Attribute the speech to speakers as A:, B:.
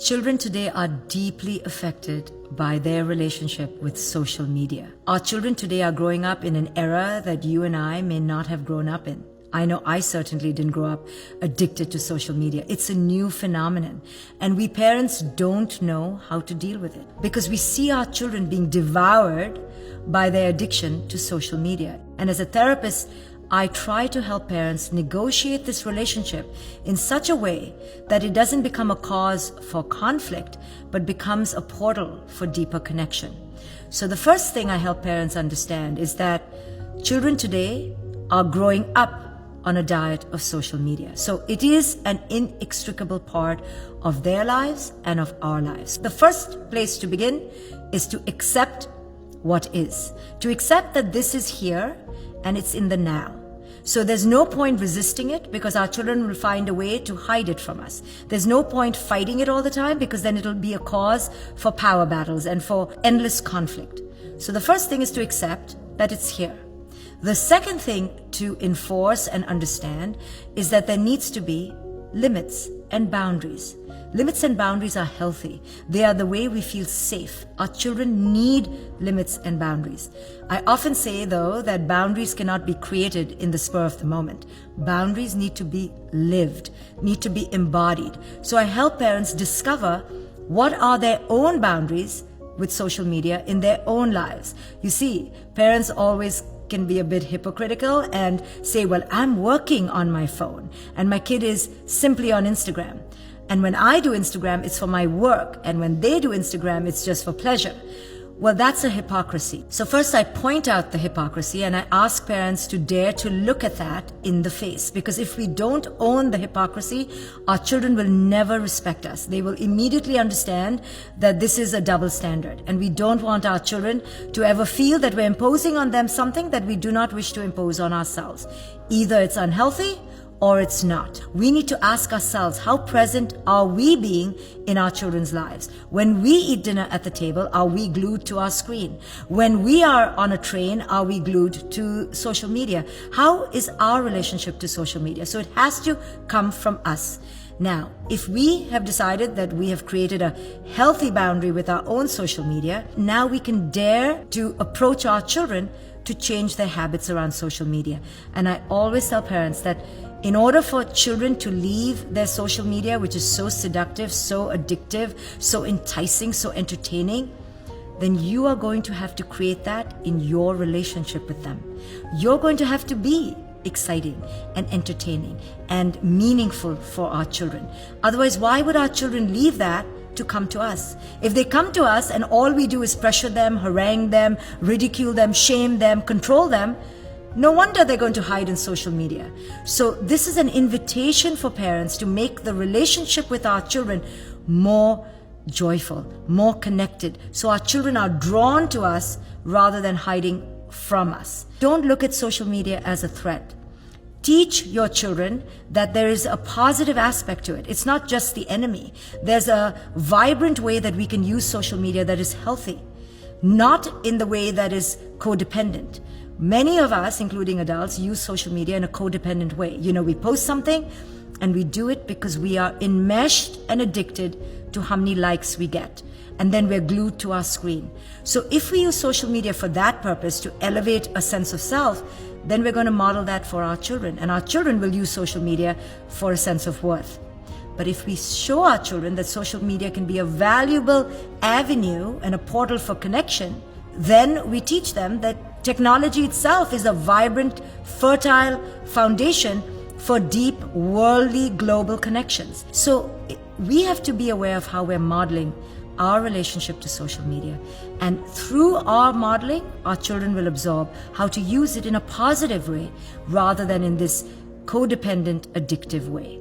A: Children today are deeply affected by their relationship with social media. Our children today are growing up in an era that you and I may not have grown up in. I know I certainly didn't grow up addicted to social media. It's a new phenomenon, and we parents don't know how to deal with it because we see our children being devoured by their addiction to social media. And as a therapist, I try to help parents negotiate this relationship in such a way that it doesn't become a cause for conflict, but becomes a portal for deeper connection. So the first thing I help parents understand is that children today are growing up on a diet of social media. So it is an inextricable part of their lives and of our lives. The first place to begin is to accept what is. To accept that this is here and it's in the now. So there's no point resisting it because our children will find a way to hide it from us. There's no point fighting it all the time because then it'll be a cause for power battles and for endless conflict. So the first thing is to accept that it's here. The second thing to enforce and understand is that there needs to be limits and boundaries. Limits and boundaries are healthy. They are the way we feel safe. Our children need limits and boundaries. I often say, though, that boundaries cannot be created in the spur of the moment. Boundaries need to be lived, need to be embodied. So I help parents discover what are their own boundaries with social media in their own lives. You see, parents always can be a bit hypocritical and say, well, I'm working on my phone and my kid is simply on Instagram. And when I do Instagram, it's for my work. And when they do Instagram, it's just for pleasure. Well, that's a hypocrisy. So first I point out the hypocrisy and I ask parents to dare to look at that in the face. Because if we don't own the hypocrisy, our children will never respect us. They will immediately understand that this is a double standard. And we don't want our children to ever feel that we're imposing on them something that we do not wish to impose on ourselves. Either it's unhealthy or it's not. We need to ask ourselves, how present are we being in our children's lives? When we eat dinner at the table, are we glued to our screen? When we are on a train, are we glued to social media? How is our relationship to social media? So it has to come from us. Now, if we have decided that we have created a healthy boundary with our own social media, now we can dare to approach our children to change their habits around social media. And I always tell parents that in order for children to leave their social media, which is so seductive, so addictive, so enticing, so entertaining, then you are going to have to create that in your relationship with them. You're going to have to be exciting and entertaining and meaningful for our children. Otherwise, why would our children leave that to come to us? If they come to us and all we do is pressure them, harangue them, ridicule them, shame them, control them, no wonder they're going to hide in social media. So this is an invitation for parents to make the relationship with our children more joyful, more connected, so our children are drawn to us rather than hiding from us. Don't look at social media as a threat. Teach your children that there is a positive aspect to it. It's not just the enemy. There's a vibrant way that we can use social media that is healthy, not in the way that is codependent. Many of us, including adults, use social media in a codependent way. We post something and we do it because we are enmeshed and addicted to how many likes we get. And then we're glued to our screen. So if we use social media for that purpose, to elevate a sense of self, then we're going to model that for our children. And our children will use social media for a sense of worth. But if we show our children that social media can be a valuable avenue and a portal for connection, then we teach them that technology itself is a vibrant, fertile foundation for deep, worldly, global connections. So we have to be aware of how we're modeling our relationship to social media. And through our modeling, our children will absorb how to use it in a positive way rather than in this codependent, addictive way.